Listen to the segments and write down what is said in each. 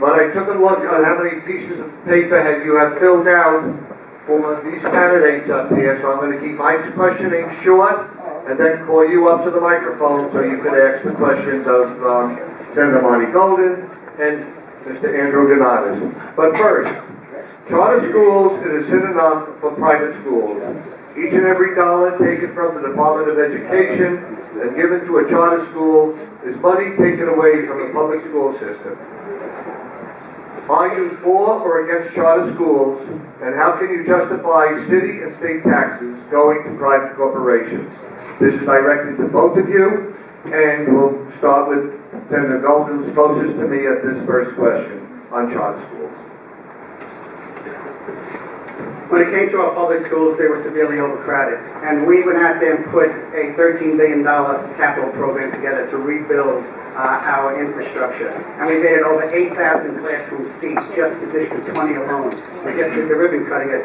but I took a look at how many pieces of paper you have filled out for these candidates up here, so I'm going to keep my questioning short and then call you up to the microphone so you could ask the questions of Senator Marty Golden and Mr. Andrew Gounardes. But first, charter schools is a synonym for private schools. Each and every dollar taken from the Department of Education and given to a charter school is money taken away from the public school system. Are you for or against charter schools, and how can you justify city and state taxes going to private corporations? This is directed to both of you, and we'll start with Senator Golden, who's closest to me at this first question on charter schools. When it came to our public schools, they were severely overcrowded. And we went out there and put a $13 billion capital program together to rebuild our infrastructure. And we made it over 8,000 classroom seats just in District 20 alone. We just did the ribbon cutting at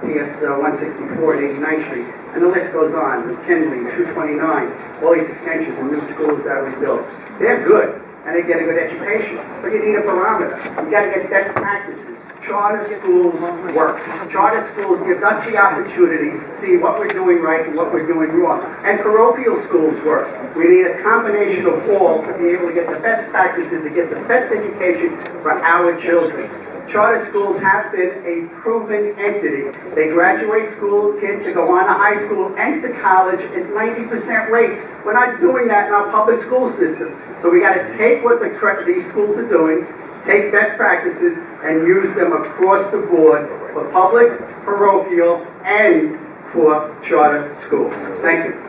PS 164 at 89th Street. And the list goes on, McKinley, 229, all these extensions and new schools that we built. They're good, and they get a good education. But you need a barometer. You got to get best practices. Charter schools work. Charter schools gives us the opportunity to see what we're doing right and what we're doing wrong. And parochial schools work. We need a combination of all to be able to get the best practices, to get the best education for our children. Charter schools have been a proven entity. They graduate school kids to go on to high school and to college at 90% rates. We're not doing that in our public school systems. So we got to take what these schools are doing, take best practices, and use them across the board for public, parochial, and for charter schools. Thank you.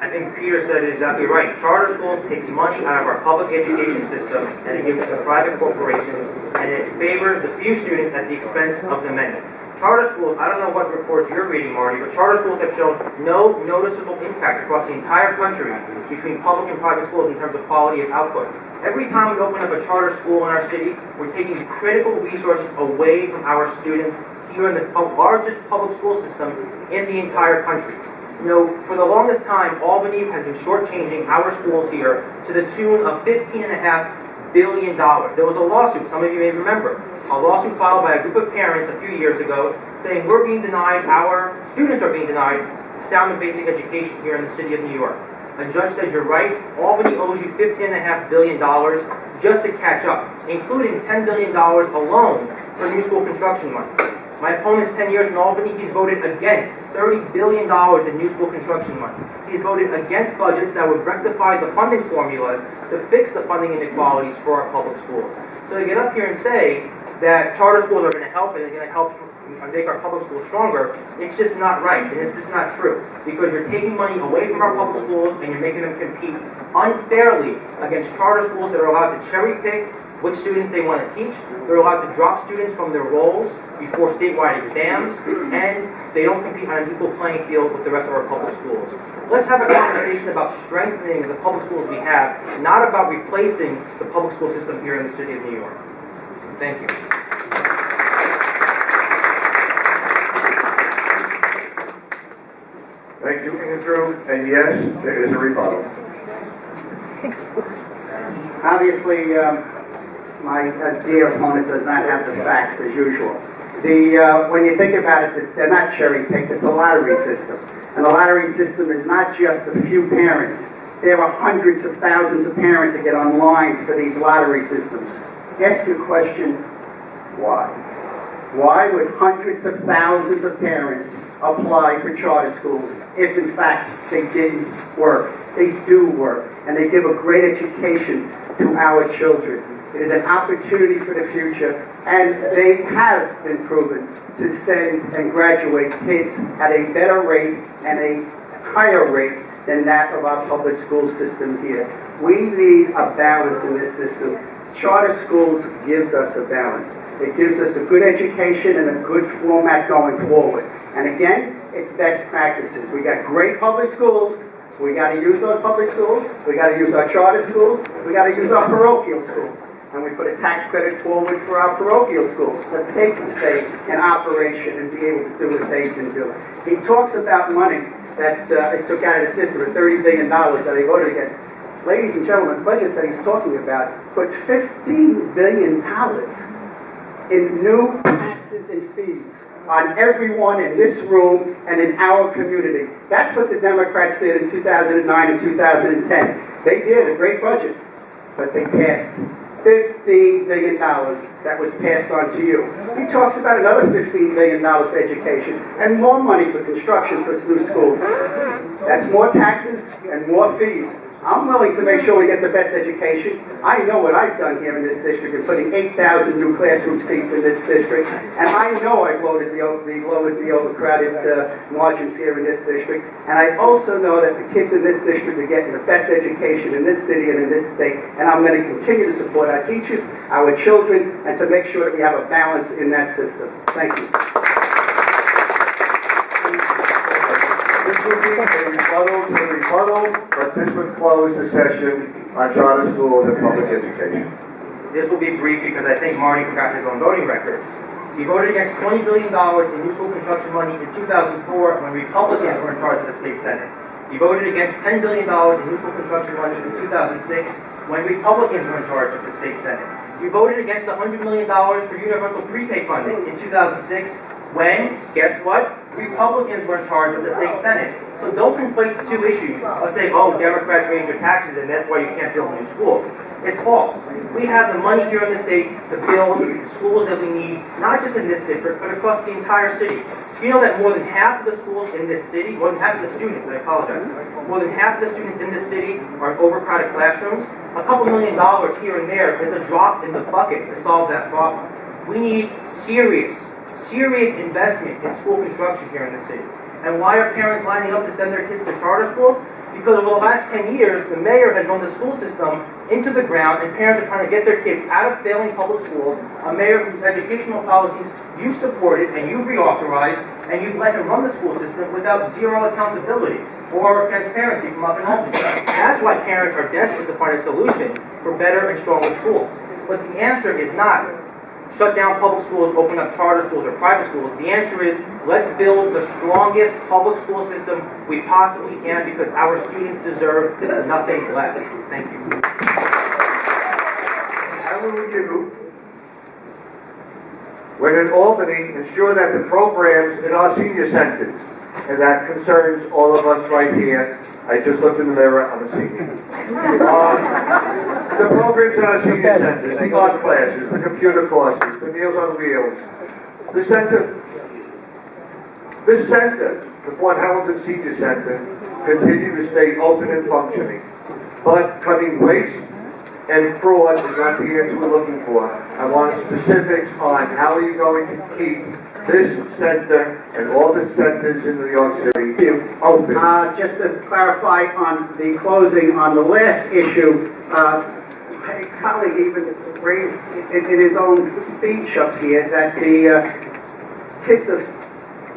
I think Peter said it exactly right. Charter schools takes money out of our public education system and it gives it to private corporations, and it favors the few students at the expense of the many. Charter schools, I don't know what reports you're reading, Marty, but charter schools have shown no noticeable impact across the entire country between public and private schools in terms of quality of output. Every time we open up a charter school in our city, we're taking critical resources away from our students here in the largest public school system in the entire country. You know, for the longest time, Albany has been shortchanging our schools here to the tune of $15.5 billion. There was a lawsuit, some of you may remember, a lawsuit filed by a group of parents a few years ago saying our students are being denied sound and basic education here in the city of New York. A judge said, you're right, Albany owes you $15.5 billion just to catch up, including $10 billion alone for new school construction money. My opponent's 10 years in Albany, he's voted against $30 billion in new school construction money. He's voted against budgets that would rectify the funding formulas to fix the funding inequalities for our public schools. So to get up here and say that charter schools are going to help and they're going to help make our public schools stronger, it's just not right, and it's just not true. Because you're taking money away from our public schools and you're making them compete unfairly against charter schools that are allowed to cherry pick which students they want to teach. They're allowed to drop students from their roles before statewide exams, and they don't compete on an equal playing field with the rest of our public schools. Let's have a conversation about strengthening the public schools we have, not about replacing the public school system here in the city of New York. Thank you. Thank you, Andrew. And yes, there is a rebuttal. Obviously, my dear opponent does not have the facts as usual. When you think about it, they're not cherry-picked, it's a lottery system. And the lottery system is not just a few parents. There are hundreds of thousands of parents that get on lines for these lottery systems. Ask your question, why? Why would hundreds of thousands of parents apply for charter schools if in fact they didn't work? They do work, and they give a great education to our children. It is an opportunity for the future, and they have been proven to send and graduate kids at a better rate and a higher rate than that of our public school system here. We need a balance in this system. Charter schools gives us a balance. It gives us a good education and a good format going forward. And again, it's best practices. We got great public schools. We got to use those public schools. We got to use our charter schools. We got to use our parochial schools. And we put a tax credit forward for our parochial schools so that they can stay in operation and be able to do what they can do. He talks about money that it took out of the system, $30 billion that he voted against. Ladies and gentlemen, the budgets that he's talking about put $15 billion in new taxes and fees on everyone in this room and in our community. That's what the Democrats did in 2009 and 2010. They did a great budget, but they passed $15 billion that was passed on to you. He talks about another $15 billion for education and more money for construction for new schools. That's more taxes and more fees. I'm willing to make sure we get the best education. I know what I've done here in this district in putting 8,000 new classroom seats in this district, and I know I lowered the overcrowded margins here in this district, and I also know that the kids in this district are getting the best education in this city and in this state, and I'm going to continue to support our teachers, our children, and to make sure that we have a balance in that system. Thank you. This would be a rebuttal to the rebuttal, but this would close the session on charter schools and public education. This will be brief because I think Marty forgot his own voting record. He voted against $20 billion in new school construction money in 2004 when Republicans were in charge of the state senate. He voted against $10 billion in new school construction money in 2006 when Republicans were in charge of the state senate. He voted against $100 million for universal prepay funding in 2006 when, guess what? Republicans were in charge of the state senate. So don't conflate the two issues of saying, oh, Democrats raise your taxes and that's why you can't build new schools. It's false. We have the money here in the state to build schools that we need, not just in this district, but across the entire city. You know that more than half of the schools in this city, more than half of the students, I apologize, more than half of the students in this city are in overcrowded classrooms? A couple $1 million here and there is a drop in the bucket to solve that problem. We need serious investments in school construction here in the city. And why are parents lining up to send their kids to charter schools? Because over the last 10 years, the mayor has run the school system into the ground, and parents are trying to get their kids out of failing public schools, a mayor whose educational policies you supported and you reauthorized, and you've let him run the school system without zero accountability or transparency from up in Albany. That's why parents are desperate to find a solution for better and stronger schools. But the answer is not shut down public schools, open up charter schools or private schools. The answer is, let's build the strongest public school system we possibly can because our students deserve nothing less. Thank you. How will you, when in Albany, ensure that the programs in our senior centers, and that concerns all of us right here. I just looked in the mirror, I'm a senior. The programs in our senior centers, the art classes, the computer courses, the Meals on Wheels, the Fort Hamilton Senior Center, continue to stay open and functioning. But cutting waste and fraud is not the answer we're looking for. I want specifics on how are you going to keep this center and all the centers in New York City open. Just to clarify on the closing, on the last issue, my colleague even raised in his own speech up here that the kids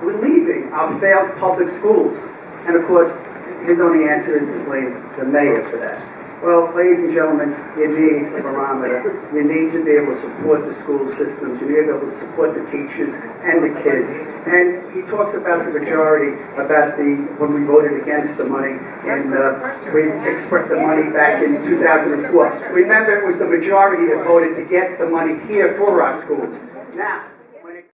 were leaving our failed public schools. And of course, his only answer is to blame the mayor for that. Well, ladies and gentlemen, you need a barometer. You need to be able to support the school systems. You need to be able to support the teachers and the kids. And he talks about the majority, about when we voted against the money, and we expressed the money back in 2004. Remember, it was the majority that voted to get the money here for our schools. Now,